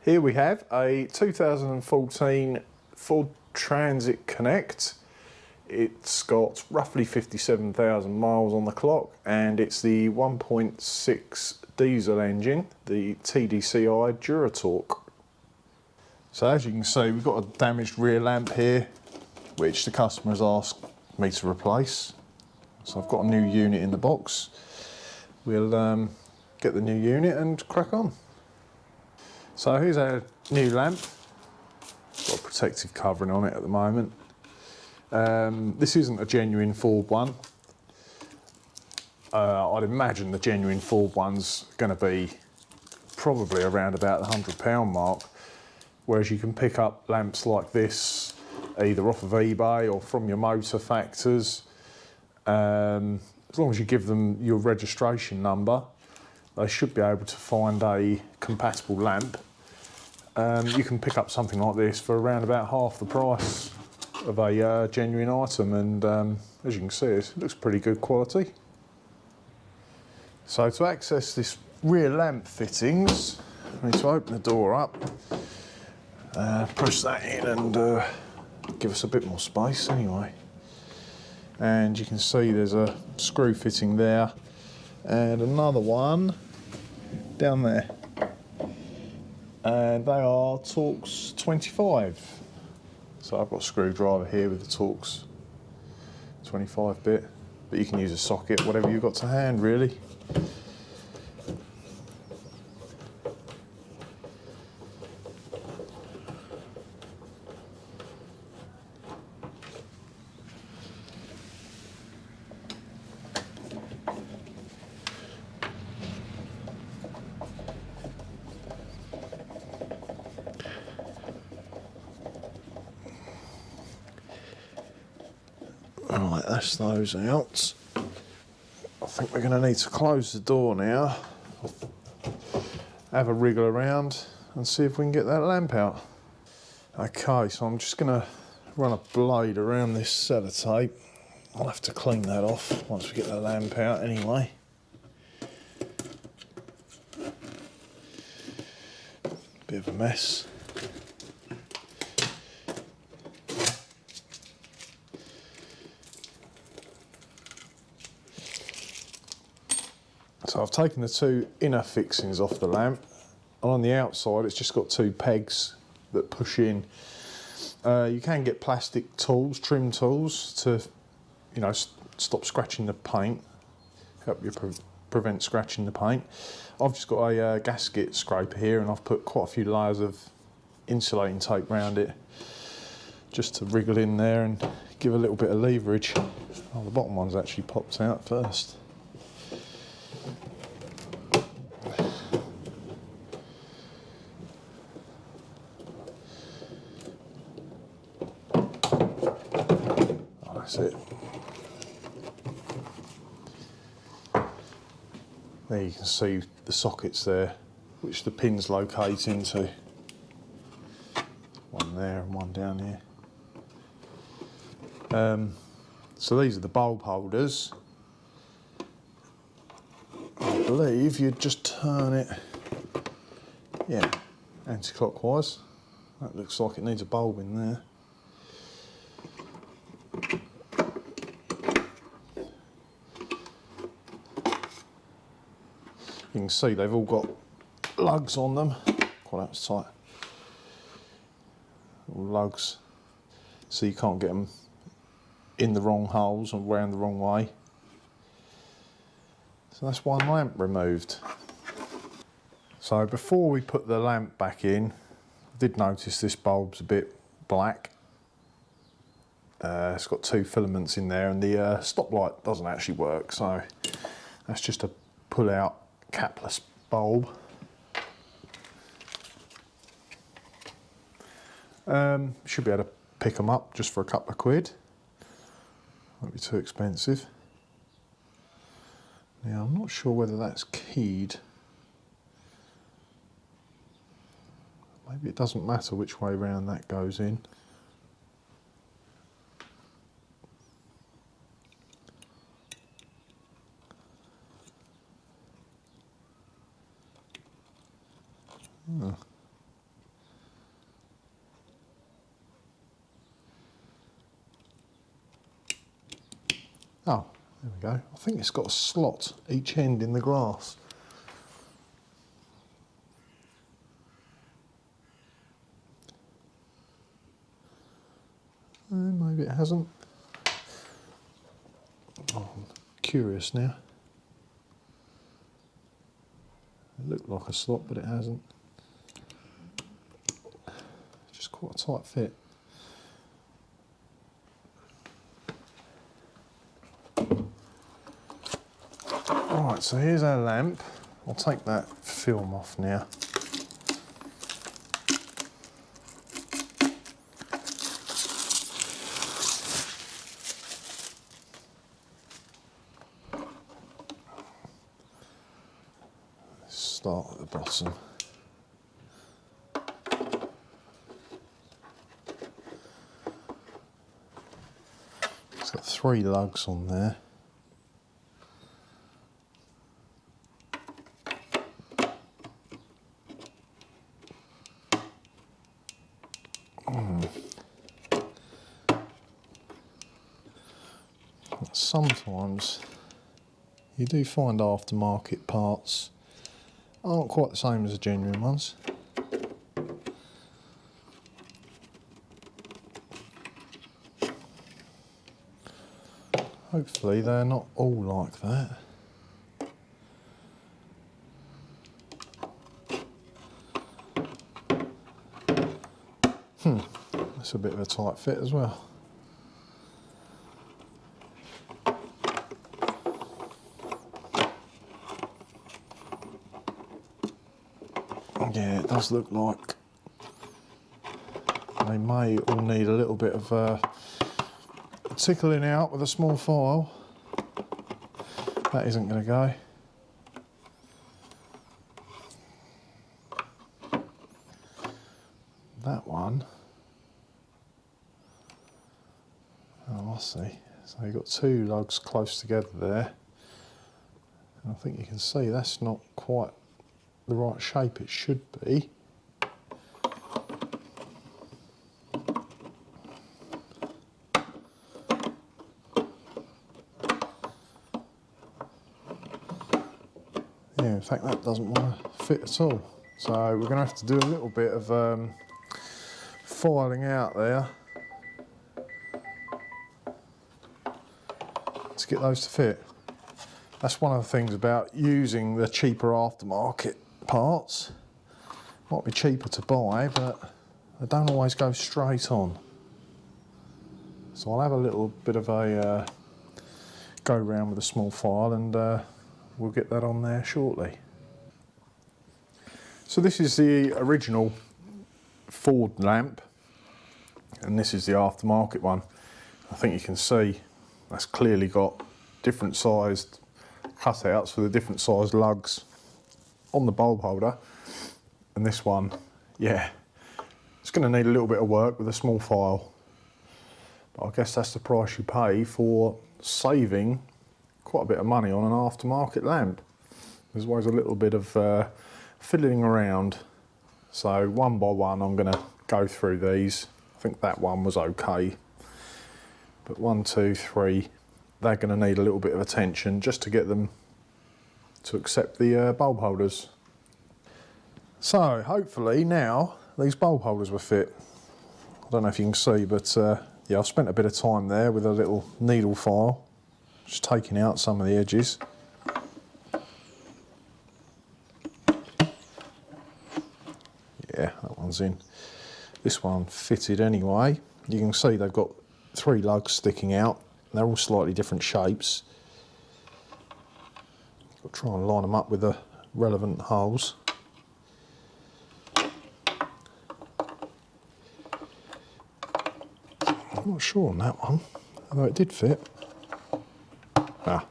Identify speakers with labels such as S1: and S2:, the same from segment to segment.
S1: Here we have a 2014 Ford Transit Connect. It's got roughly 57,000 miles on the clock, and it's the 1.6 diesel engine, the TDCi Duratorque. So as you can see, we've got a damaged rear lamp here, which the customer has asked me to replace. So I've got a new unit in the box. We'll get the new unit and crack on. So here's our new lamp. Got a protective covering on it at the moment. This isn't a genuine Ford one. I'd imagine the genuine Ford one's going to be probably around about the £100 mark, whereas you can pick up lamps like this either off of eBay or from your motor factors. As long as you give them your registration number, they should be able to find a compatible lamp. You can pick up something like this for around about half the price of a genuine item, and as you can see, it looks pretty good quality. So to access this rear lamp fittings, I need to open the door up, push that in and give us a bit more space anyway. And you can see there's a screw fitting there and another one down there. And they are Torx 25. So I've got a screwdriver here with the Torx 25 bit, but you can use a socket, whatever you've got to hand really. Right, that's those out. I think we're going to need to close the door now, have a wriggle around and see if we can get that lamp out. Okay, so I'm just going to run a blade around this sellotape. I'll have to clean that off once we get the lamp out anyway. Bit of a mess. So I've taken the two inner fixings off the lamp, and on the outside it's just got two pegs that push in. You can get plastic tools, trim tools, to stop scratching the paint, help you prevent scratching the paint. I've just got a gasket scraper here, and I've put quite a few layers of insulating tape around it just to wriggle in there and give a little bit of leverage. Oh, the bottom one's actually popped out first. That's it. There you can see the sockets there, which the pins locate into. One there and one down here. So these are the bulb holders. I believe you just turn it, yeah, anti-clockwise. That looks like it needs a bulb in there. You can see they've all got lugs on them. Quite that's tight. All lugs, so you can't get them in the wrong holes and round the wrong way. So that's one lamp removed. So before we put the lamp back in, I did notice this bulb's a bit black. It's got two filaments in there, and the stoplight doesn't actually work, so that's just a pull out capless bulb. Should be able to pick them up just for a couple of quid. Won't be too expensive. Now I'm not sure whether that's keyed. Maybe it doesn't matter which way round that goes in. Oh. Oh, there we go. I think it's got a slot each end in the glass. Maybe it hasn't. Oh, I'm curious now. It looked like a slot, but it hasn't. Just quite a tight fit. Alright, so here's our lamp. I'll take that film off now. Start at the bottom. It's got 3 lugs on there. Sometimes you do find aftermarket parts aren't quite the same as the genuine ones. Hopefully they're not all like that. That's a bit of a tight fit as well. Yeah, it does look like they may all need a little bit of tickling out with a small file. That isn't going to go. That one, oh, I see. So you've got 2 lugs close together there. And I think you can see that's not quite the right shape it should be. Yeah, in fact that doesn't want to fit at all. So we're going to have to do a little bit of filing out there to get those to fit. That's one of the things about using the cheaper aftermarket parts. Might be cheaper to buy, but they don't always go straight on. So I'll have a little bit of a go round with a small file, and we'll get that on there shortly. So this is the original Ford lamp, and this is the aftermarket one. I think you can see that's clearly got different sized cutouts for the different sized lugs on the bulb holder. And this one, yeah, it's going to need a little bit of work with a small file. But I guess that's the price you pay for saving quite a bit of money on an aftermarket lamp. There's always a little bit of fiddling around. So one by one I'm going to go through these. I think that one was okay. But 1, 2, 3, they're going to need a little bit of attention just to get them to accept the bulb holders. So hopefully now these bulb holders will fit. I don't know if you can see, but yeah, I've spent a bit of time there with a little needle file, just taking out some of the edges. Yeah, that one's in. This one fitted anyway. You can see they've got 3 lugs sticking out. They're all slightly different shapes. I'll try and line them up with the relevant holes. I'm not sure on that one, although it did fit. Ah.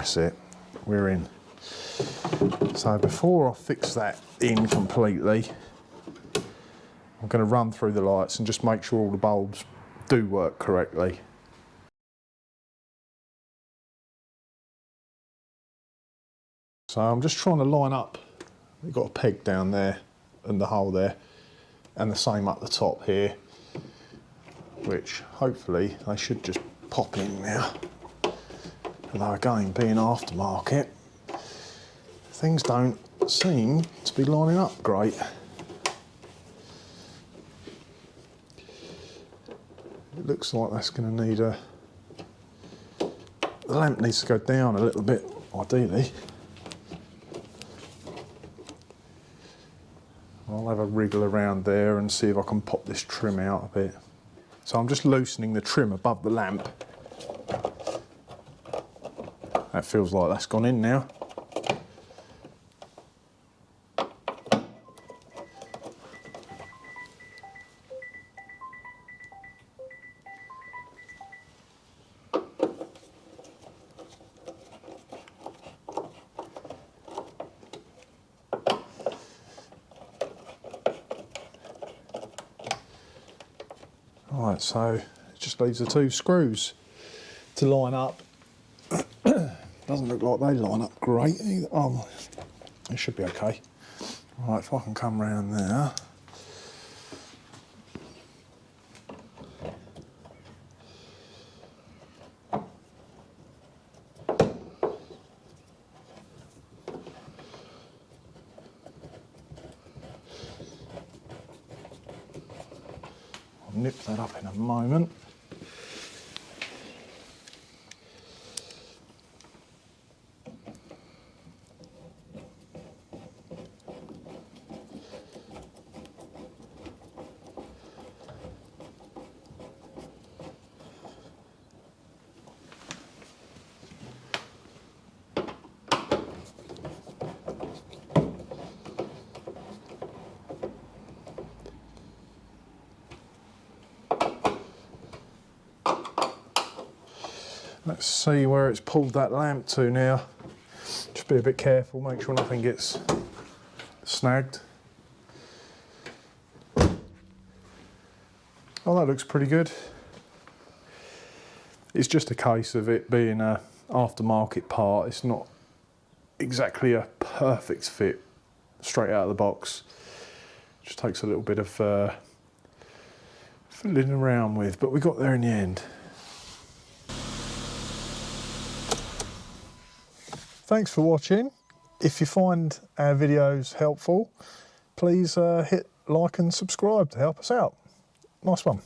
S1: That's it, we're in. So before I fix that in completely, I'm going to run through the lights and just make sure all the bulbs do work correctly. So I'm just trying to line up, we've got a peg down there and the hole there, and the same up the top here, which hopefully they should just pop in now. Although again, being aftermarket, things don't seem to be lining up great. It looks like that's going to need the lamp needs to go down a little bit, ideally. I'll have a wriggle around there and see if I can pop this trim out a bit. So I'm just loosening the trim above the lamp. That feels like that's gone in now. Right, so it just leaves the two screws to line up. Doesn't look like they line up great either. Oh, it should be okay. Right, if I can come round there. I'll nip that up in a moment. Let's see where it's pulled that lamp to now. Just be a bit careful, make sure nothing gets snagged. Oh, that looks pretty good. It's just a case of it being an aftermarket part. It's not exactly a perfect fit straight out of the box. Just takes a little bit of fiddling around with, but we got there in the end. Thanks for watching. If you find our videos helpful, please hit like and subscribe to help us out. Nice one.